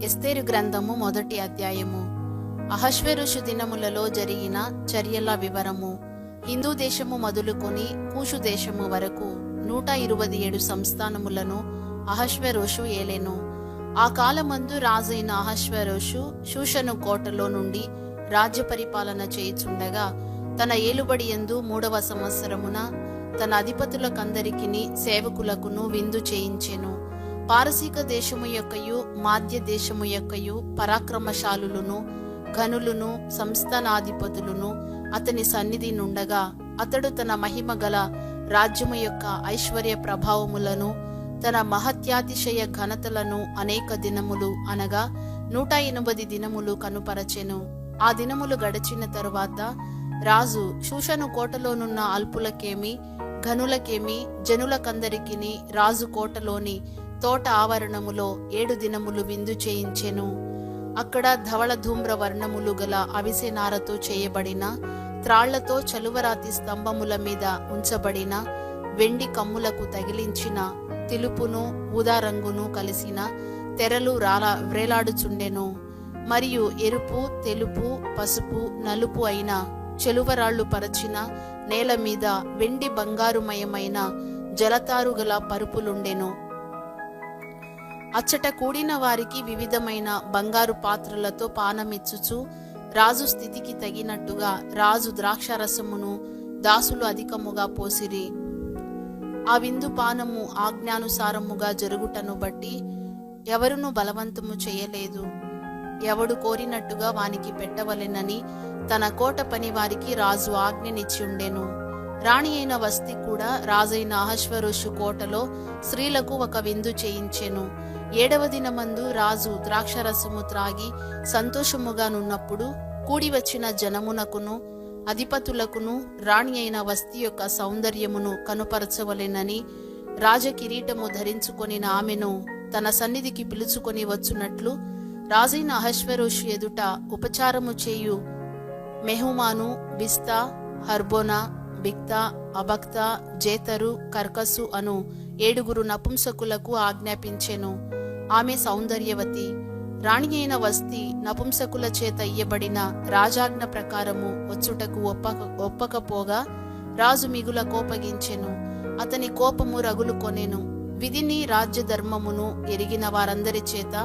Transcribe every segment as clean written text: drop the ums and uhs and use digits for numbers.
ఎస్తేరు గ్రంథము 1వ అధ్యాయము. అహష్వేరోషు దినములలో జరిగిన చర్యల వివరము. హిందూ దేశము మొదలుకొని కూషు దేశము వరకు 127 సంస్థానములను అహష్వేరోషు ఏలెను. ఆ కాలమందు రాజైన అహష్వేరోషు షూషను కోటలో నుండి రాజ్య పరిపాలన చేయుచుండగా తన ఏలుబడి యందు 3వ సంవత్సరమున తన అధిపతులకందరికిని సేవకులకును విందు చేయించెను. పారసీక దేశము యొక్కయు మాధ్య దేశము యొక్కయు పరాక్రమశాలులను ఘనులను సంస్థానాధిపతులను అతని సన్నిధి నుండగా అతడు తన మహిమ గల రాజ్యము యొక్క ఐశ్వర్య ప్రభావములను తన మహత్యాతిశయ ఘనతలను అనేక దినములు అనగా 180 దినములు కనుపరచెను. ఆ దినములు గడిచిన తరువాత రాజు షూషను కోటలోనున్న అల్పులకేమి ఘనులకేమి జనులకందరికిని రాజు కోటలోని తోట ఆవరణములో 7 దినములు విందు చేయించెను. అక్కడ ధవళ ధూమ్ర వర్ణములు గల అవిసెనారతో చేయబడిన త్రాళ్లతో చలువరాతి స్తంభముల మీద ఉంచబడిన వెండి కమ్ములకు తగిలించిన తెలుపును ఊదా రంగును కలిసిన తెరలు వ్రేలాడుచుండెను. మరియు ఎరుపు తెలుపు పసుపు నలుపు అయిన చెలువరాళ్లు పరచిన నేల మీద వెండి బంగారుమయమైన జలతారు గల పరుపులుండెను. అచ్చట కూడిన వారికి వివిధమైన బంగారు పాత్రలతో పానమిచ్చుచు రాజు స్థితికి తగినట్టుగా రాజు ద్రాక్షారసమును దాసులు అధికముగా పోసిరి. ఆ విందు పానము ఆజ్ఞానుసారముగా జరుగుటను బట్టి ఎవరును బలవంతము చేయలేదు. ఎవడు కోరినట్టుగా వానికి పెట్టవలెనని తన కోట పని వారికి రాజు ఆజ్ఞనిచ్చుండెను. రాణి అయిన వస్తి కూడా రాజైన అహష్వేరోషు కోటలో స్త్రీలకు ఒక విందు చేయించెను. 7వ దినమందు రాజు ద్రాక్షరసము త్రాగి సంతోషముగా నున్నప్పుడు కూడి వచ్చిన జనమునకును అధిపతులకును రాణి అయిన వస్తి యొక్క సౌందర్యమును కనుపరచవలెనని రాజకిరీటము ధరించుకొని ఆమెను తన సన్నిధికి పిలుచుకొని వచ్చునట్లు రాజైన అహష్వేరోషు ఎదుట ఉపచారము చేయు మెహుమాను బిస్తా హర్బోనా బిక్తా అబక్తా జేతరు కర్కసు అను 7 నపుంసకులకు ఆజ్ఞాపించెను. ఆమె సౌందర్యవతి. రాణి అయిన వస్తి నపుంసకుల చేత ఇయ్యబడిన రాజాజ్ఞ ప్రకారము వచ్చుటకు ఒప్పకపోగా రాజు మిగుల కోపగించెను. అతని కోపము రగులు కొనెను. విధిని రాజ్యధర్మమును ఎరిగిన వారందరి చేత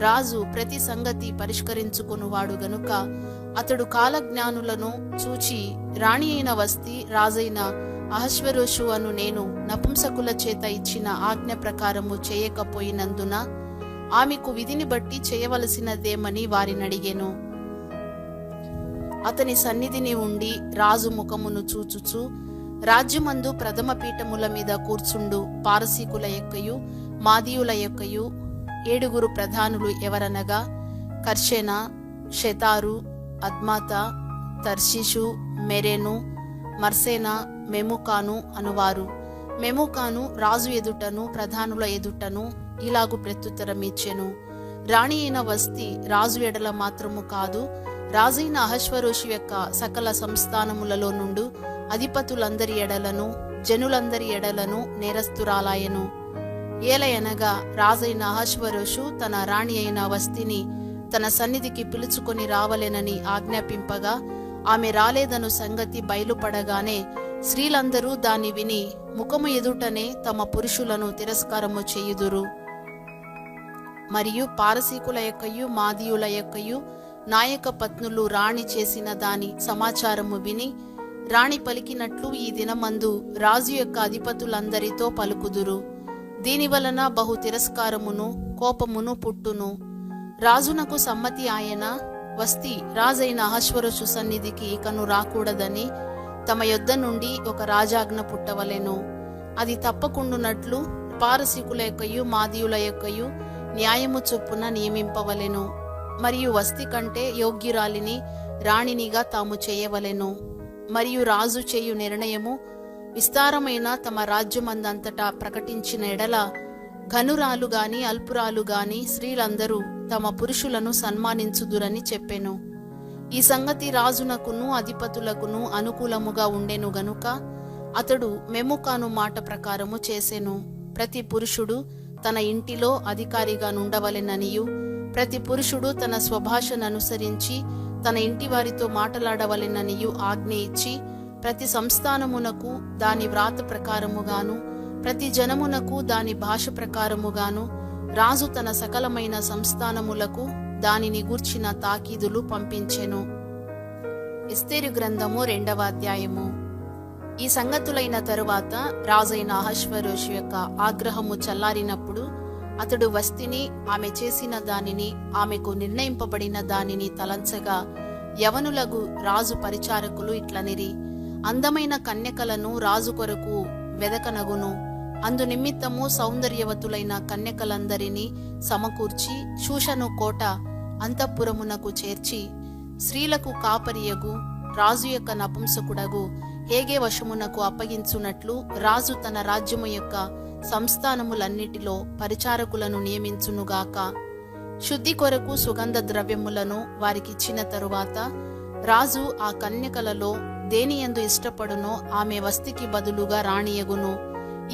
రాజు ప్రతి సంగతి పరిష్కరించుకొనువాడు గనుక అతడు కాలజ్ఞానులను చూచి రాణి అయిన వస్తి రాజైన అహష్వేరోషు అను నేను నపుంసకుల చేత ఇచ్చిన ఆజ్ఞ ప్రకారము చేయకపోయినందున ఆమెకు విధిని బట్టి చేయవలసినదేమని వారినడిగెను. అతని సన్నిధిని ఉండి రాజు ముఖమును చూచుచు రాజ్యమందు ప్రథమ పీఠముల మీద కూర్చుండు పారసీకుల యొక్కయు మాదీయుల యొక్కయు 7 ప్రధానులు ఎవరనగా కర్షెనా షెతారు అద్మాత తర్షీషు మెరెను మర్సేనా మెముకాను అనువారు. మెముకాను రాజు ఎదుటను ప్రధానుల ఎదుటను ఇలాగు ప్రత్యుత్తరమిచ్చెను. రాణి అయిన వస్తి రాజు ఎడల మాత్రము కాదు, రాజైన అహష్వేరోషు యొక్క సకల సంస్థానములలో నుండు అధిపతులందరి ఎడలను జనులందరి ఎడలను నేరస్తురాలాయెను. ఏలయనగా రాజైన అహష్వేరోషు తన రాణి అయిన వస్తిని తన సన్నిధికి పిలుచుకొని రావలెనని ఆజ్ఞాపింపగా ఆమె రాలేదను సంగతి బయలుపడగానే స్త్రీలందరూ దాన్ని విని ముఖము ఎదుటనే తమ పురుషులను తిరస్కారము చేయుదురు. మరియు పారసీకుల యొక్కయు మాదీయుల యొక్కయు నాయక పత్నులు రాణి చేసిన దాని సమాచారము విని రాణి పలికినట్లు ఈ దినమందు రాజు యొక్క అధిపతులందరితో పలుకుదురు. దీనివలన బహు తిరస్కారమును కోపమును పుట్టును. రాజునకు సమ్మతి ఆయన వస్తి రాజైన అహష్వేరోషు సన్నిధికి ఇకను రాకూడదని తమ యొద్ద నుండి ఒక రాజాజ్ఞ పుట్టవలెను. అది తప్పకుండునట్లు పారసీకుల యొక్కయు మాదీయుల యొక్కయు న్యాయము చొప్పున నియమింపవలెను. మరియు వస్తి కంటే యోగ్యురాలిని రాణినిగా తాము చేయవలెను. మరియు రాజు చేయు నిర్ణయము విస్తారమైన తమ రాజ్యమందంతటా ప్రకటించిన ఎడల ఘనురాలు గాని అల్పురాలు గాని స్త్రీలందరూ తమ పురుషులను సన్మానించుదురని చెప్పెను. ఈ సంగతి రాజునకును అధిపతులకును అనుకూలముగా ఉండెను గనుక అతడు మెముకాను మాట ప్రకారము చేసెను. ప్రతి పురుషుడు తన ఇంటిలో అధికారిగా నుండవలెననియు ప్రతి పురుషుడు తన స్వభాషను అనుసరించి తన ఇంటి వారితో మాటలాడవలెననియు ఆజ్ఞ ఇచ్చి, ప్రతి సంస్థానమునకు దాని వ్రాత ప్రకారముగాను, ప్రతి జనమునకు దాని భాష ప్రకారముగాను రాజు తన సకలమైన సంస్థానములకు దానిని గూర్చిన తాకీదులు పంపించెను. ఎస్తేరు గ్రంథము 2వ అధ్యాయము. ఈ సంగతులైన తరువాత రాజైన అహష్వేరోషు యొక్క ఆగ్రహము చల్లారినప్పుడు అతడు వస్తిని, ఆమె చేసిన దానిని, ఆమెకు నిర్ణయింపబడిన దానిని తలంచగా, యవనులగు రాజు పరిచారకులు ఇట్లనిరి: అందమైన కన్యకలను రాజు కొరకు వెదకనగును. అందు నిమిత్తము సౌందర్యవతులైన కన్యకలందరినీ సమకూర్చి షూషను కోట అంతఃపురమునకు చేర్చి, స్త్రీలకు కాపరియగు రాజు యొక్క నపుంసకుడగు హేగే వశమునకు అప్పగించున్నట్లు రాజు తన రాజ్యము యొక్క సంస్థానములన్నిటిలో పరిచారకులను నియమించునుగాక. శుద్ధి కొరకు సుగంధ ద్రవ్యములను వారికిచ్చిన తరువాత రాజు ఆ కన్యకలలో దేనియందు ఇష్టపడునో ఆమె వస్తికి బదులుగా రాణియగును.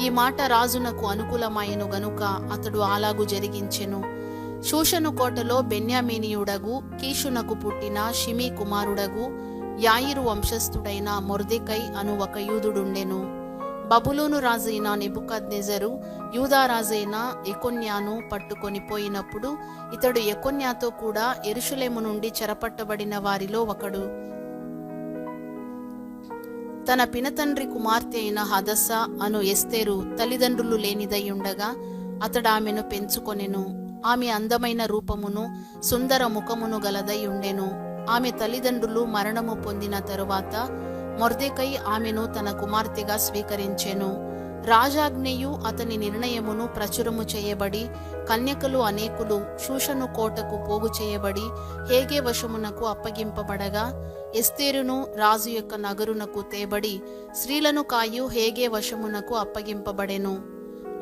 ఈ మాట రాజునకు అనుకూలమాయెను గనుక అతడు అలాగు జరిగించెను. షూషను కోటలో బెన్యామీనీయుడగు కీషునకు పుట్టిన షిమీ కుమారుడగు యాయిరు వంశస్థుడైన మొర్దెకై అను ఒక యూదుడుండెను. బబులోను రాజైన నెబుకద్నెజరు యూదా రాజైన యెకొన్యాను పట్టుకొని పోయినప్పుడు ఇతడు యెకొన్యాతో కూడా యెరూషలేము నుండి చెరపట్టబడిన వారిలో ఒకడు. తన పినతండ్రి కుమార్తె అయిన హదస్సా అను ఎస్తేరు తల్లిదండ్రులు లేనిదయ్యుండగా అతడు ఆమెను పెంచుకొనెను. ఆమె అందమైన రూపమును సుందర ముఖమును గలదై ఉండెను. ఆమె తల్లిదండ్రులు మరణము పొందిన తరువాత మొర్దెకై ఆమెను తన కుమార్తెగా స్వీకరించెను. రాజాజ్ఞయు అతని నిర్ణయమును ప్రచురము చేయబడి కన్యకలు అనేకులు షూషను కోటకు పోగు చేయబడి హేగే వశమునకు అప్పగింపబడగా, ఎస్తేరును రాజు యొక్క నగరునకు తేబడి స్త్రీలను కాయు హేగే వశమునకు అప్పగింపబడెను.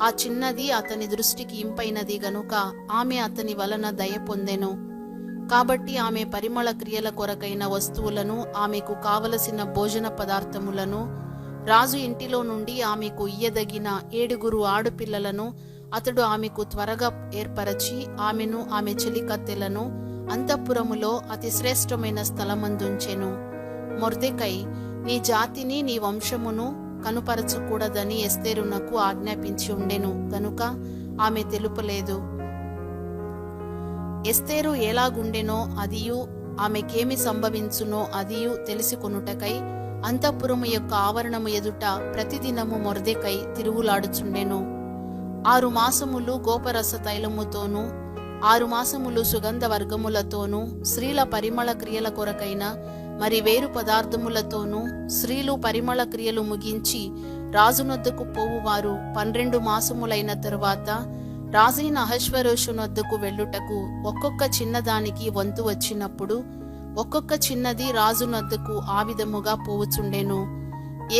ఆ చిన్నది అతని దృష్టికి ఇంపైనది గనుక ఆమె అతని వలన దయ పొందెను. కాబట్టి ఆమె పరిమళ క్రియల కొరకైన వస్తువులను, ఆమెకు కావలసిన భోజన పదార్థములను, రాజు ఇంటిలో నుండి ఆమెకు ఇయ్యదగిన 7 ఆడపిల్లలను అతడు ఆమెకు త్వరగా ఏర్పరచి ఆమెను, ఆమె చెలికత్తెలను అంతఃపురములో అతి శ్రేష్టమైన స్థలమందుంచెను. మొర్దెకై నీ జాతిని, నీ వంశమును కనుపరచకూడదని ఎస్తేరునకు ఆజ్ఞాపించి ఉండెను గనుక ఆమె తెలుపలేదు. ఎస్తేరు ఎలాగుండెనో అదియు, ఆమెకేమి సంభవించునో అదియు తెలిసి కొనుటకై అంతఃపురము యొక్క ఆవరణము ఎదుట ప్రతిదినము మొర్దెకై తిరుగులాడుచుండెను. 6 మాసములు గోపరస తైలముతోనూ 6 మాసములు సుగంధ వర్గములతోనూ స్త్రీల పరిమళ క్రియల కొరకైన మరి వేరు పదార్థములతోనూ స్త్రీలు పరిమళ క్రియలు ముగించి రాజునొద్దకు పోవువారు 12 మాసములైన తరువాత రాజైన అహష్వేరోషునొద్దకు వెళ్ళుటకు ఒక్కొక్క చిన్నదానికి వంతు వచ్చినప్పుడు ఒక్కొక్క చిన్నది రాజునొద్దకు ఆ విధముగా పోవుచుండెను.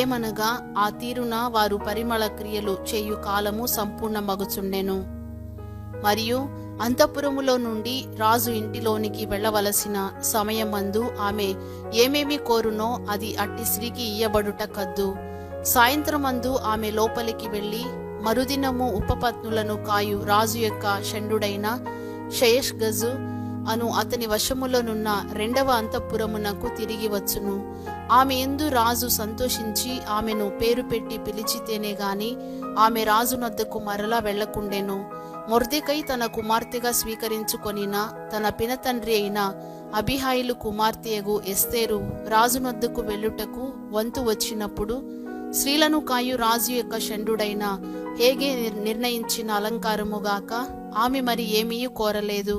ఏమనగా ఆ తీరున వారు పరిమళ క్రియలు చేయు కాలము సంపూర్ణమగుచుండెను. మరియు అంతఃపురములో నుండి రాజు ఇంటిలోనికి వెళ్ళవలసిన సమయమందు ఆమె ఏమేమి కోరునో అది అట్టి స్త్రీకి ఇయ్యబడుట కద్దు. సాయంత్రమందు ఆమె లోపలికి వెళ్ళి మరుదినము ఉపపత్నులను కాయు రాజు యొక్క షండుడైన షయష్గజు అను అతని వశములోనున్న 2వ అంతఃపురమునకు తిరిగి వచ్చును. ఆమె యందు రాజు సంతోషించి ఆమెను పేరు పెట్టి పిలిచితేనే గాని ఆమె రాజునొద్దకు మరలా వెళ్లకుండెను. మొర్దెకై తన కుమార్తెగా స్వీకరించుకొనిన తన పినతండ్రి అయిన అబీహాయిలు కుమార్తెయగు ఎస్తేరు రాజునొద్దకు వెళ్ళుటకు వంతు వచ్చినప్పుడు స్త్రీలను కాయు రాజు యొక్క షండుడైన హేగే నిర్ణయించిన అలంకారముగాక ఆమె మరి ఏమీ కోరలేదు.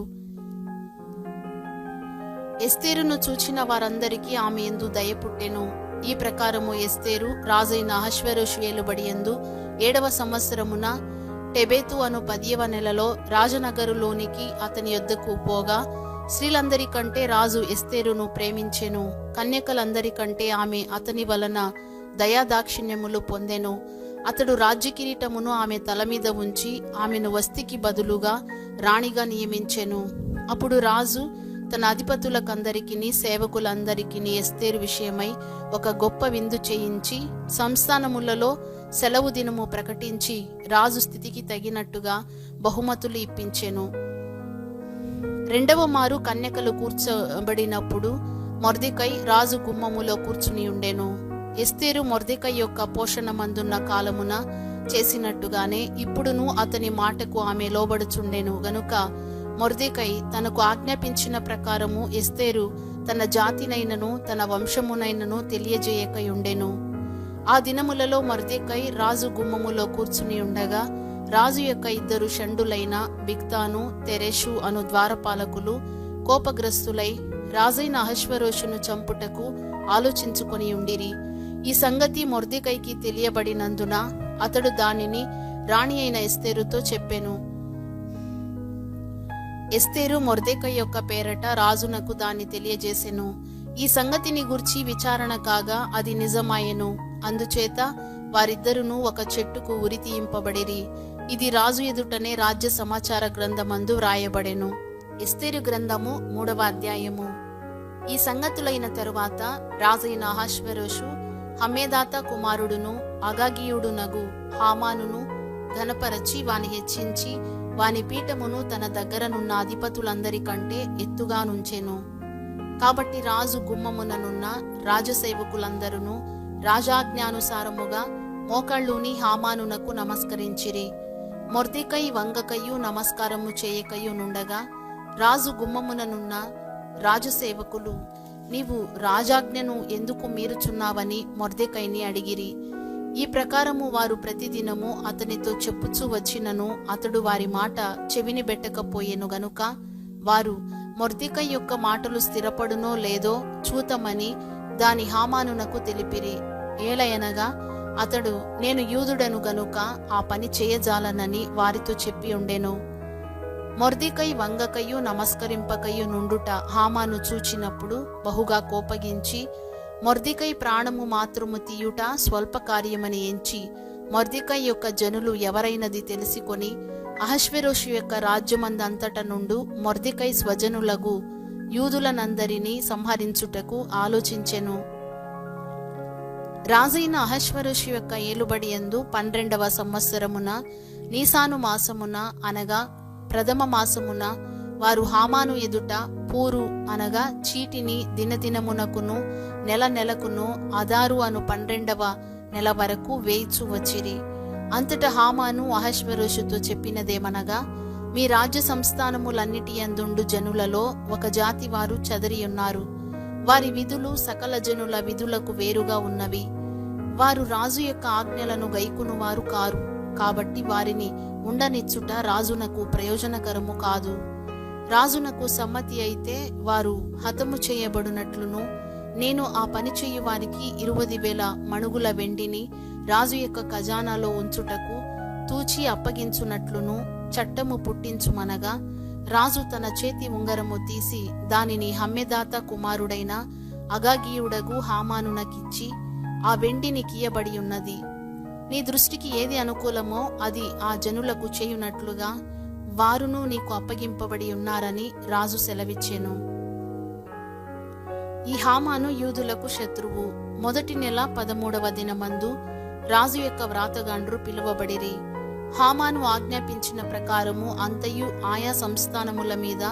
ఎస్తేరును చూచిన వారందరికీ ఆమె యందు దయ పుట్టెను. ఈ ప్రకారము ఎస్తేరు రాజైన అహష్వేరోషు ఏలుబడి యందు 7వ సంవత్సరమున టెబెతు అను 10వ నెలలో రాజనగరులోనికి అతని యొద్దకు పోగా, స్త్రీలందరికంటే రాజు ఎస్తేరును ప్రేమించెను. కన్యకలందరికంటే ఆమె అతని వలన దయాదాక్షిణ్యములు పొందెను. అతడు రాజ్య కిరీటమును ఆమె తల మీద ఉంచి ఆమెను వస్తికి బదులుగా రాణిగా నియమించెను. అప్పుడు రాజు తన అధిపతులకందరికిని సేవకులందరికిని ఎస్తేరు విషయమై ఒక గొప్ప విందు చేయించి సంస్థానములలో సెలవు దినము ప్రకటించి రాజు స్థితికి తగినట్టుగా బహుమతులు ఇప్పించెను. రెండవ మారు కన్యకలు కూర్చోబడినప్పుడు మొర్దెకై రాజు గుమ్మములో కూర్చుని ఉండెను. ఎస్తేరు మొర్దెకై యొక్క పోషణమందున్న కాలమున చేసినట్టుగానే ఇప్పుడును అతని మాటకు ఆమె లోబడుచుండెను గనుక మొర్దెకై తనకు ఆజ్ఞాపించిన ప్రకారము ఎస్తేరు తన జాతినైనను తన వంశమునైనను తెలియజేయకయుండెను. ఆ దినములలో మొర్దెకై రాజు గుమ్మములో కూర్చుని ఉండగా రాజు యొక్క ఇద్దరు షండులైన బిగ్తాను తెరెషు అను ద్వారపాలకులు కోపగ్రస్తులై రాజైన అహష్వేరోషును చంపుటకు ఆలోచించుకొని ఉండిరి. ఈ సంగతి మొర్దెకైకి తెలియబడినందున అతడు దానిని రాణి అయిన ఎస్తేరుతో చెప్పెను. ఎస్తేరు మొర్దెకై యొక్క పేరట రాజునకు దాన్ని తెలియజేసెను. ఈ సంగతిని గూర్చి విచారణ కాగా అది నిజమాయెను. అందుచేత వారిద్దరును ఒక చెట్టుకు ఉరి తీయింపబడిరి. ఇది రాజు ఎదుటనే రాజ్య సమాచార గ్రంథమందు వ్రాయబడెను. ఎస్తేరు గ్రంథము 3వ అధ్యాయము. ఈ సంగతులైన తరువాత రాజైన అహష్వేరోషు హమ్మేదాత కుమారుడును అగాగీయుడునగు హామానును ఘనపరచి వాని హెచ్చించి వాని పీఠమును తన దగ్గరనున్న అధిపతులందరికంటే ఎత్తుగా నుంచెను. కాబట్టి రాజు గుమ్మముననున్న రాజసేవకులందరూ రాజాజ్ఞానుసారముగా మోకాళ్ళూని హామానునకు నమస్కరించిరి. మొర్దెకై వంగకయు నమస్కారము చేయకయు నుండగా రాజు గుమ్మముననున్న రాజసేవకులు నీవు రాజాజ్ఞను ఎందుకు మీరుచున్నావని మొర్దెకైని అడిగిరి. ఈ ప్రకారము వారు ప్రతిదినము అతనితో చెప్పుచూ వచ్చినను అతడు వారి మాట చెవిని బెట్టకపోయెను గనుక వారు మొర్దెకై యొక్క మాటలు స్థిరపడునో లేదో చూతమని దాని హామానునకు తెలిపిరి. ఏలయనగా అతడు నేను యూదుడను గనుక ఆ పని చేయజాలనని వారితో చెప్పి ఉండెను. మొర్దెకై వంగకయు నమస్కరింపకయు నుండుట హామాను చూచినప్పుడు బహుగా కోపగించి మొర్దెకై ప్రాణము మాత్రము తీయుట స్వల్ప కార్యమని ఎంచి మొర్దెకై యొక్క జనులు ఎవరైనది తెలిసికొని అహష్వేరోషు యొక్క రాజ్యమందంతట నుండు మొర్దెకై స్వజనులగు యూదులనందరినీ సంహరించుటకు ఆలోచించెను. రాజైన అహష్వేరోషు యొక్క ఏలుబడి యందు 12వ సంవత్సరమున నీసాను మాసమున అనగా ప్రథమ మాసమున వారు హామాను ఎదుట పూరు అనగా చీటిని దినదినమునకును నెల నెలకును అదారు అను 12వ నెల వరకు వేయిచు వచ్చిరి. అంతటా హామాను అహష్వేరోషుతో చెప్పినదేమనగా, మీ రాజ్య సంస్థానములన్నిటి యందుండు జనులలో ఒక జాతి వారు చెదరియున్నారు. వారి విధులు సకల జనుల విధులకు వేరుగా ఉన్నవి. వారు రాజు యొక్క ఆజ్ఞలను గైకునువారు కారు. కాబట్టి వారిని ఉండనిచ్చుట రాజునకు ప్రయోజనకరము కాదు. రాజునకు సమ్మతి అయితే వారు హతము చేయబడినట్లును నేను ఆ పని చేయు వారికి 20,000 మణుగుల వెండిని రాజు యొక్క ఖజానాలో ఉంచుటకు తూచి అప్పగించునట్లును చట్టము పుట్టించుమనగా రాజు తన చేతి ఉంగరము తీసి దానిని హమ్మేదాత కుమారుడైన అగాగీయుడగు హామానునకిచ్చి ఆ వెండిని కీయబడి ఉన్నది. నీ దృష్టికి ఏది అనుకూలమో అది ఆ జనులకు చేయునట్లుగా వారును నీకు అప్పగింపబడి ఉన్నారని రాజు సెలవిచ్చెను. ఈ హామాను యూదులకు శత్రువు. మొదటి నెల 13వ దినమందు రాజు యొక్క వ్రాతగాండ్రు పిలువబడిరి. హామాను ఆజ్ఞాపించిన ప్రకారము అంతయు ఆయా సంస్థానముల మీద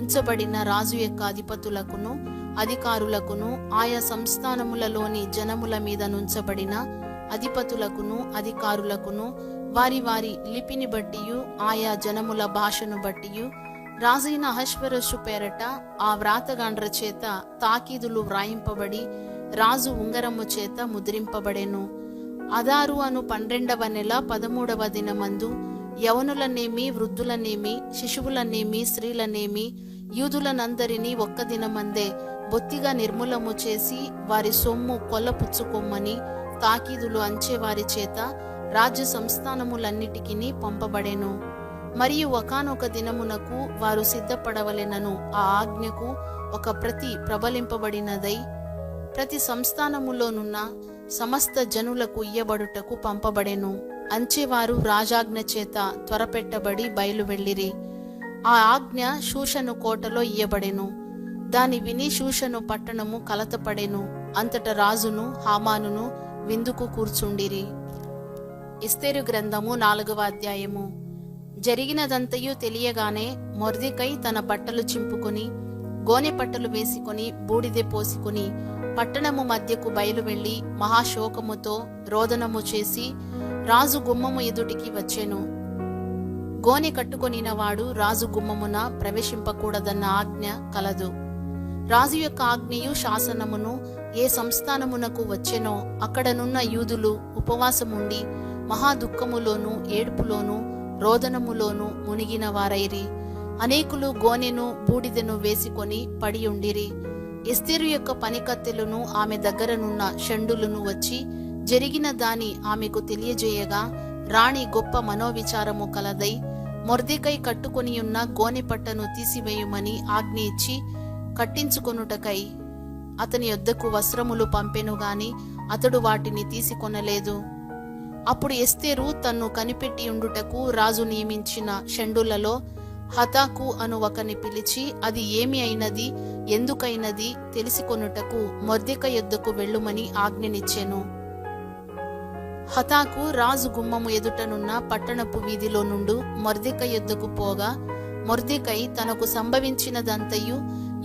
ఉంచబడిన రాజు యొక్క అధిపతులకును అధికారులకును ఆయా సంస్థానములలోని జనముల మీద నుంచబడిన అధిపతులకును అధికారులకును వారి వారి లిపిని బట్టియు ఆయా జనముల భాషను బట్టియు రాజైన అహష్వేరోషు పేరట ఆ వ్రాతగాండ్ర చేత తాకీదులు వ్రాయింపబడి రాజు ఉంగరము చేత ముద్రింపబడెను. అదారు అను 12వ నెల 13వ దినమందు యవనులనేమి వృద్ధులనేమి శిశువులనేమి స్త్రీలనేమి యూదులనందరినీ ఒక్క దినమందే బొత్తిగా నిర్మూలము చేసి వారి సొమ్ము కొల్లపుచ్చుకొమ్మని తాకీదులు అంచేవారి చేత రాజ్య సంస్థానములన్నిటికీ పంపబడెను. మరియు ఒకానొక దినమునకు వారు సిద్ధపడవలెనను ఆ ఆజ్ఞకు ఒక ప్రతి ప్రబలింపబడినదై ప్రతి సంస్థానములోనున్న సమస్త జనులకు ఇయ్యబడుటకు పంపబడెను. అంచెవారు రాజాజ్ఞ చేత త్వరపెట్టబడి బయలువెళ్ళిరి. ఆ ఆజ్ఞ షూషను కోటలో ఇయ్యబడెను. దాని విని షూషను పట్టణము కలతపడెను. అంతట రాజును హామానును విందుకు కూర్చుండిరి. ఎస్తేరు గ్రంథము 4వ అధ్యాయము. జరిగినదంతయు తెలియగానే మొర్దెకై తన బట్టలు చింపుకొని గోనె పట్టలు వేసుకొని బూడిదె పోసుకొని పట్టణము మధ్యకు బయలు వెళ్లి మహాశోకముతో రోదనము చేసి రాజు గుమ్మము ఎదుటికి వచ్చెను. గోనె కట్టుకొనిన వాడు రాజు గుమ్మమున ప్రవేశింపకూడదన్న ఆజ్ఞ కలదు. రాజు యొక్క ఆజ్ఞయు శాసనమును ఏ సంస్థానమునకు వచ్చెనో అక్కడనున్న యూదులు ఉపవాసముండి మహాదుఃఖములోను ఏడుపులోను రోదనములోను మునిగిన వారైరి. అనేకులు గోనెను బూడిదెను వేసుకొని పడియుండిరి. ఎస్తేరు యొక్క పనికత్తెలను ఆమె దగ్గరనున్న షండులను వచ్చి జరిగిన దాని ఆమెకు తెలియజేయగా రాణి గొప్ప మనోవిచారము కలదై మొర్దెకై కట్టుకొనియున్న గోనె పట్టను తీసివేయుమని ఆజ్ఞ ఇచ్చి కట్టించుకొనుటకై అతని యొద్దకు వస్త్రములు పంపెను గాని అతడు వాటిని తీసుకొనలేదు. అప్పుడు ఎస్తేరు తన్ను కనిపెట్టి ఉండుటకు రాజు నియమించిన షండులలో హతాకు అను ఒకని పిలిచి అది ఏమి అయినది ఎందుకైనది తెలిసికొనుటకు మొర్దెకై యొద్దకు వెళ్ళుమని ఆజ్ఞనిచ్చెను. హతాకు రాజు గుమ్మము ఎదుటనున్న పట్టణపు వీధిలో నుండు మొర్దెకై యొద్దకు పోగా మొర్దెకై తనకు సంభవించినదంతయు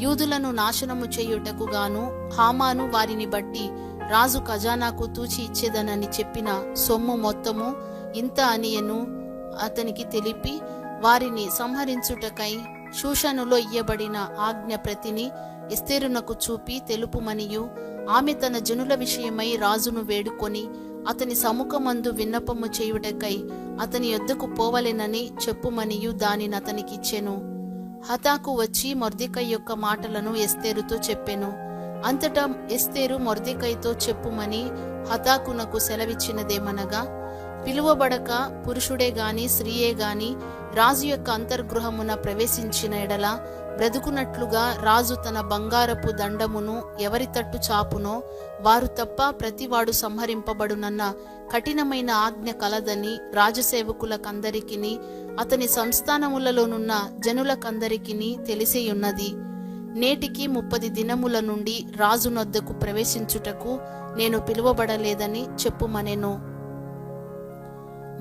యూదులను నాశనము చేయుటకు గాను హామాను వారిని బట్టి రాజు ఖజానాకు తూచి ఇచ్చేదనని చెప్పిన సొమ్ము మొత్తము ఇంత అనియను అతనికి తెలిపి వారిని సంహరించుటకై షూషనులో ఇయ్యబడిన ఆజ్ఞ ప్రతిని ఎస్తేరునకు చూపి తెలుపుమనియు ఆమె తన జనుల విషయమై రాజును వేడుకొని అతని సముఖమందు విన్నపము చేయుటకై అతని యొద్దకు పోవలెనని చెప్పుమనియు దానిని అతనికిచ్చెను. హతాకు వచ్చి మొర్దెకై యొక్క మాటలను ఎస్తేరుతో చెప్పెను. అంతటా ఎస్తేరు మొర్దెకైతో చెప్పుమని హతాకునకు సెలవిచ్చినదేమనగా, పిలువబడక పురుషుడే గాని స్త్రీయే గాని రాజు యొక్క అంతర్గృహమున ప్రవేశించిన ఎడల బ్రతుకున్నట్లుగా రాజు తన బంగారపు దండమును ఎవరి తట్టు చాపునో వారు తప్ప ప్రతివాడు సంహరింపబడునన్న కఠినమైన ఆజ్ఞ కలదని రాజసేవకులకందరికిని అతని సంస్థానములలోనున్న జనులకందరికిని తెలిసేయున్నది. నేటికి 30 దినముల నుండి రాజునొద్దకు ప్రవేశించుటకు నేను పిలువబడలేదని చెప్పుమనెను.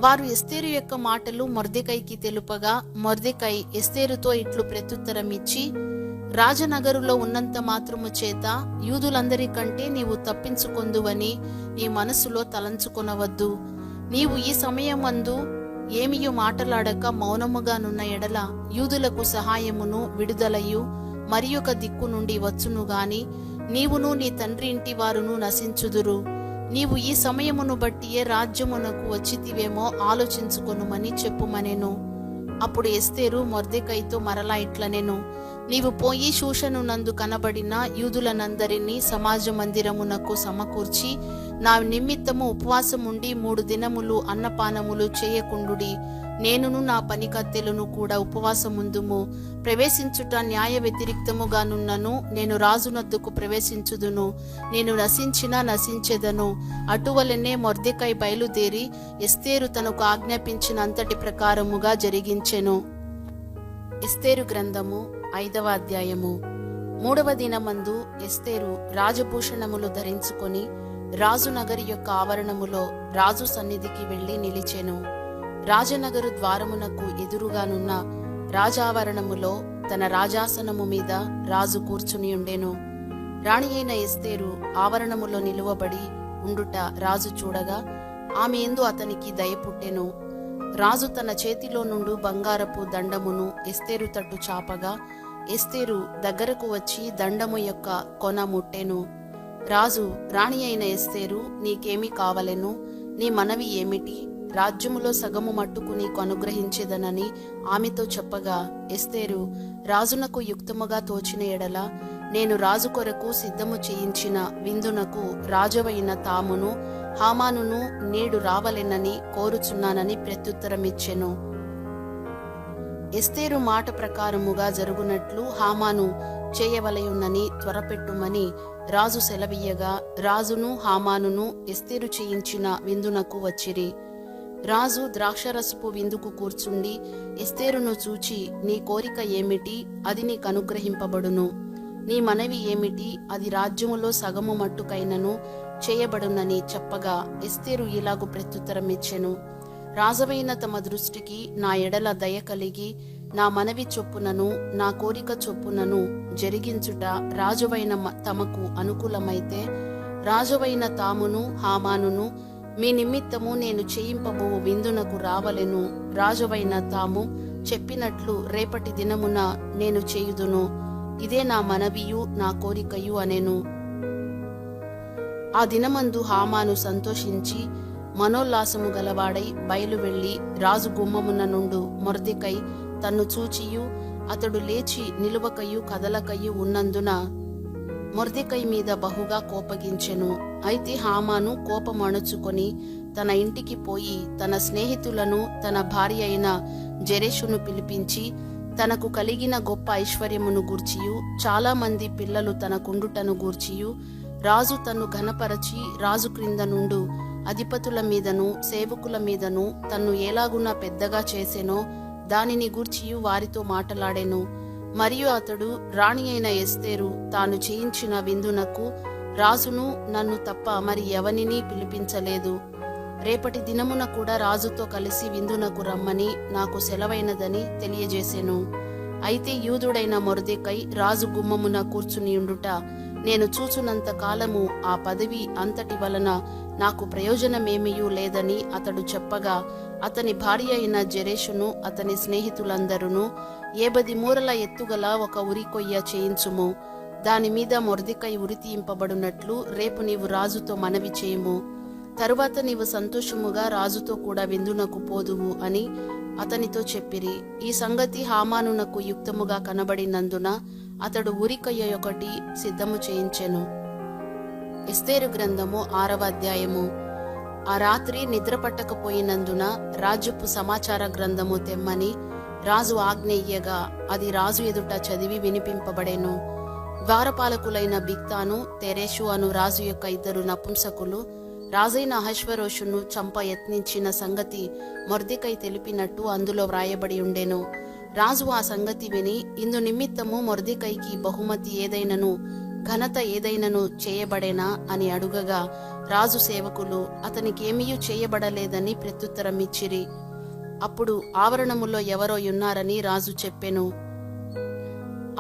వారు ఎస్తేరు యొక్క మాటలు మొర్దెకైకి తెలుపగా మొర్దెకై ఎస్తేరుతో ఇట్లు ప్రత్యుత్తరమిచ్చి, రాజనగరులో ఉన్నంత మాత్రము చేత యూదులందరికంటే నీవు తప్పించుకొందువని నీ మనసులో తలంచుకొనవద్దు. నీవు ఈ సమయమందు ఏమియు మాటలాడక మౌనముగానున్న ఎడల యూదులకు సహాయమును విడుదలయు మరి ఒక దిక్కు నుండి వచ్చును గాని నీవును నీ తండ్రి ఇంటి వారును నశించుదురు. నీవు ఈ సమయమును బట్టియే రాజ్యమునకు వచ్చితివేమో ఆలోచించుకొనుమని చెప్పుమనెను. అప్పుడు ఎస్తేరు మొర్దెకైతో మరలా ఇట్లనెను, నీవు పోయి షూషనునందు కనబడిన యూదులనందరినీ సమాజ మందిరమునకు సమకూర్చి నా నిమిత్తము ఉపవాసముండి 3 దినములు అన్నపానములు చేయకుండుడి. నేనును నా పనికత్తెలను కూడా ఉపవాసముందుము. ప్రవేశించుట న్యాయ వ్యతిరిక్తముగానున్నను నేను రాజునొద్దకు ప్రవేశించుదును. నేను నశించినా నశించెదను. అటువలనే మొర్దెకై బయలుదేరి ఎస్తేరు తనకు ఆజ్ఞాపించిన అంతటి ప్రకారముగా జరిగించెను. ఎస్తేరు గ్రంథము 5వ అధ్యాయము. 3వ దినమందు ఎస్తేరు రాజభూషణములు ధరించుకొని రాజునగరి యొక్క ఆవరణములో రాజు సన్నిధికి వెళ్లి నిలిచెను. రాజనగరు ద్వారమునకు ఎదురుగానున్న రాజావరణములో తన రాజాసనము మీద రాజు కూర్చుని ఉండెను. రాణి అయిన ఎస్తేరు ఆవరణములో నిలువబడి ఉండుట రాజు చూడగా ఆమె యందు అతనికి దయ పుట్టెను. రాజు తన చేతిలో నుండి బంగారపు దండమును ఎస్తేరు తట్టు చాపగా ఎస్తేరు దగ్గరకు వచ్చి దండము యొక్క కొన ముట్టెను. రాజు, రాణి అయిన ఎస్తేరు, నీకేమి కావలెను? నీ మనవి ఏమిటి? రాజ్యములో సగము మట్టుకు నీకు అనుగ్రహించేదనని ఆమెతో చెప్పగా ఎస్తేరు, రాజునకు యుక్తముగా తోచిన ఎడల నేను రాజు కొరకు సిద్ధము చేయించిన విందునకు రాజువైన తామును హామానును నేడు రావలెనని కోరుచున్నానని ప్రత్యుత్తరమిచ్చెను. ఎస్తేరు మాట ప్రకారముగా జరుగునట్లు హామాను చేయవలయున్నని త్వరపెట్టుమని రాజు సెలవీయగా రాజును హామానును ఎస్తేరు చేయించిన విందునకు వచ్చిరి. రాజు ద్రాక్షరసపు విందుకు కూర్చుండి ఎస్తేరును చూచి, నీ కోరిక ఏమిటి? అది నీకు అనుగ్రహింపబడును. నీ మనవి ఏమిటి? అది రాజ్యములో సగము మట్టుకైనను చేయబడునని చెప్పగా ఎస్తేరు ఇలాగు ప్రత్యుత్తరమిచ్చెను. రాజవైన తమ దృష్టికి నా ఎడల దయ కలిగి నా మనవి చొప్పునను నా కోరిక చొప్పునను జరిగించుట రాజువైన తమకు అనుకూలమైతే రాజువైన తామును హామానును మీ నిమిత్తము నేను చేయింపబో విందునకు రావలెను. రాజువైన తాము చెప్పినట్లు రేపటి దినమున నేను చేయుదును. ఇదే నా మనవియు నా కోరికయు అనెను. ఆ దినమందు హామాను సంతోషించి మనోల్లాసము గలవాడై బయలు వెళ్లి రాజు గుమ్మమున నుండు మొర్దెకై తన్ను చూచియు అతడు లేచి నిలువకయు కదలకయు ఉన్నందున మొర్దెకై మీద బహుగా కోపగించెను. అయితే హామాను కోపమణుచుకొని తన ఇంటికి పోయి తన స్నేహితులను తన భార్య అయిన జెరెషును పిలిపించి తనకు కలిగిన గొప్ప ఐశ్వర్యమును గూర్చియు చాలా మంది పిల్లలు తనకుండుటను గూర్చియు రాజు తన్ను ఘనపరచి రాజు క్రింద నుండు అధిపతుల మీదను సేవకుల మీదను తన్ను ఎలాగున పెద్దగా చేసెనో దానిని గూర్చియు వారితో మాటలాడెను. మరియు అతడు రాణి అయిన ఎస్తేరు తాను చేయించిన విందునకు రాజును నన్ను తప్ప మరి ఎవనినీ పిలిపించలేదు. రేపటి దినమున కూడా రాజుతో కలిసి విందునకు రమ్మని నాకు సెలవైనదని తెలియజేసెను. అయితే యూదుడైన మొర్దెకై రాజు గుమ్మమున కూర్చునియుండుట నేను చూచునంత కాలము ఆ పదవి అంతటి వలన నాకు ప్రయోజనమేమియూ లేదని అతడు చెప్పగా అతని భార్య అయిన జెరెషును అతని స్నేహితులందరూ 70 మూరల ఎత్తుగల ఒక ఉరికొయ్య చేయించుము. దానిమీద మొర్దెకై ఉరి తీయింపబడినట్లు రేపు నీవు రాజుతో మనవి చేయుము. తరువాత నీవు సంతోషముగా రాజుతో కూడా విందునకు పోదువు అని అతనితో చెప్పిరి. ఈ సంగతి హామానునకు యుక్తముగా కనబడినందున అతడు ఉరికొయ్య ఒకటి సిద్ధము చేయించెను. ఎస్తేరు గ్రంథము 6వ అధ్యాయము. ఆ రాత్రి నిద్ర పట్టకపోయినందున రాజ్యపు సమాచార గ్రంథము తెమ్మని రాజు ఆజ్ఞయ్యగా అది రాజు ఎదుట చదివి వినిపింపబడెను. ద్వారపాలకులైన బిక్తాను తెరేషు అను రాజు యొక్క 2 నపుంసకులు రాజైన అహష్వేరోషును చంప యత్నించిన సంగతి మొర్దెకై తెలిపినట్టు అందులో వ్రాయబడి ఉండెను. రాజు ఆ సంగతి విని ఇందు నిమిత్తము మొర్దెకైకి బహుమతి ఏదైనను ఘనత ఏదైనను చేయబడేనా అని అడుగగా రాజు సేవకులు అతనికేమీయూ చేయబడలేదని ప్రత్యుత్తరమిచ్చిరి. అప్పుడు ఆవరణములో ఎవరో ఉన్నారని రాజు చెప్పెను.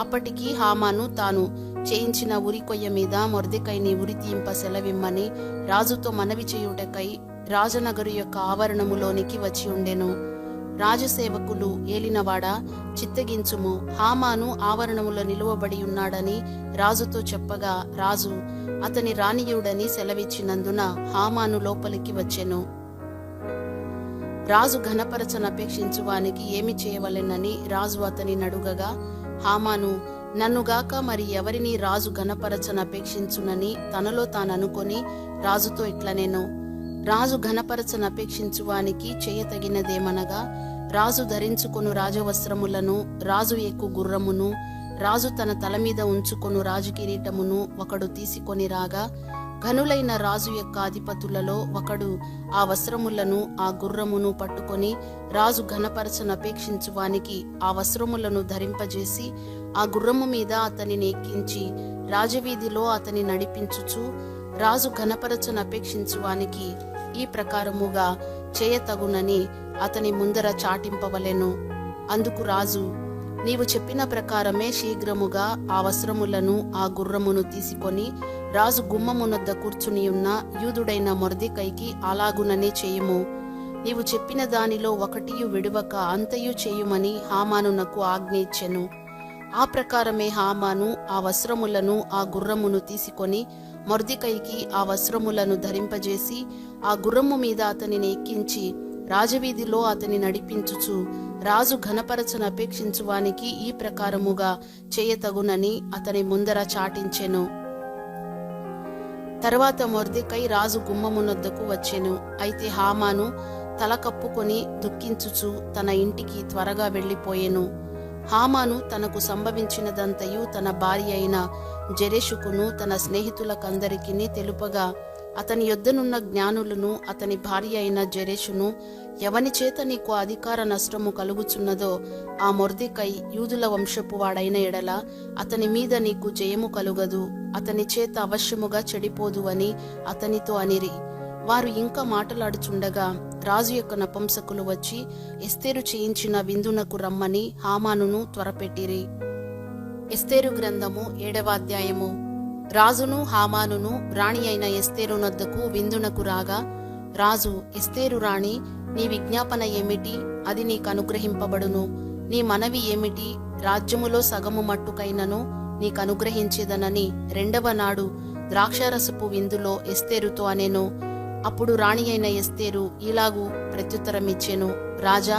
అప్పటికి హామాను తాను చేయించిన ఉరికొయ్య మీద మొర్దెకైని ఉరి తీయింప సెలవిమ్మని రాజుతో మనవి చేయుటకై రాజనగరు యొక్క ఆవరణములోనికి వచ్చి ఉండెను. రాజసేవకులు ఏలినవాడా చిత్తగించుము, హామాను ఆవరణములో నిలువబడి ఉన్నాడని రాజుతో చెప్పగా రాజు అతని రానియుడని సెలవిచ్చినందున హామాను లోపలికి వచ్చెను. రాజు ఘనపరచనపేక్షించువానికి ఏమి చేయవలెనని రాజు అతని నడుగగా హామాను నన్నుగాక మరి ఎవరిని రాజు ఘనపరచనపేక్షించునని తనలో తాననుకొని రాజుతో ఇట్లనేను. రాజు ఘనపరచనపేక్షించువానికి చేయతగినదేమనగా రాజు ధరించుకొను రాజవస్త్రములను రాజు ఎక్కు గుర్రమును రాజు తన తల మీద ఉంచుకొను రాజకిరీటమును ఒకడు తీసుకొని రాగా ఘనులైన రాజు యొక్క అధిపతులలో ఒకడు ఆ వస్త్రములను ఆ గుర్రమును పట్టుకొని రాజు ఘనపరచనపేక్షించువానికి ఆ వస్త్రములను ధరింపజేసి ఆ గుర్రము మీద అతనిని ఎక్కించి రాజవీధిలో అతని నడిపించుచు రాజు ఘనపరచనపేక్షించువానికి ఈ ప్రకారముగా చేయతగునని అతని ముందర చాటింపవలెను. అందుకు రాజు నీవు చెప్పిన ప్రకారమే శీఘ్రముగా ఆ వస్త్రములను ఆ గుర్రమును తీసుకొని రాజు గుమ్మమునొద్ద కూర్చునియున్న యూదుడైన మొర్దెకైకి అలాగుననే చేయుము. నీవు చెప్పిన దానిలో ఒకటియు విడువక అంతయు చేయుమని హామానునకు ఆజ్ఞ ఇచ్చెను. ఆ ప్రకారమే హామాను ఆ వస్త్రములను ఆ గుర్రమును తీసుకొని మొర్దెకైకి ఆ వస్త్రములను ధరింపజేసి ఆ గుర్రము మీద అతనిని ఎక్కించి రాజవీధిలో అతని నడిపించుచు రాజు ఘనపరచనపేక్షించువానికి ఈ ప్రకారముగా చేయతగునని అతని ముందర చాటించెను. తర్వాత మొర్దెకై రాజు గుమ్మమునొద్దకు వచ్చెను. అయితే హామాను తల కప్పుకొని దుఃఖించుచు తన ఇంటికి త్వరగా వెళ్లిపోయెను. హామాను తనకు సంభవించినదంతయు తన భార్య అయిన జెరెషుకును తన స్నేహితులకందరికీ తెలుపగా అతని యొద్దనున్న జ్ఞానులను అతని భార్య అయిన జెరెషును ఎవని చేత నీకు అధికార నష్టము కలుగుచున్నదో ఆ మొర్దెకై యూదుల వంశపు వాడైన ఎడల అతని మీద నీకు జయము కలుగదు, అతని చేత అవశ్యముగా చెడిపోదు అని అతనితో అనిరి. వారు ఇంకా మాటలాడుచుండగా రాజు యొక్క నపుంసకులు వచ్చి ఎస్తేరు చేయించిన విందునకు రమ్మని హామానును త్వరపెట్టిరి. ఎస్తేరు గ్రంథము 7వ అధ్యాయము. రాజును హామానును రాణి అయిన ఎస్తేరు నొద్దకు విందునకు రాగా, రాజు, ఎస్తేరు రాణి, నీ విజ్ఞాపన ఏమిటి? అది నీకు అనుగ్రహింపబడును. నీ మనవి ఏమిటి? రాజ్యములో సగము మట్టుకైనను నీకు అనుగ్రహించేదనని 2వ నాడు ద్రాక్షారసపు విందులో ఎస్తేరుతో అనెను. అప్పుడు రాణి అయిన ఎస్తేరు ఇలాగు ప్రత్యుత్తరమిచ్చెను, రాజా,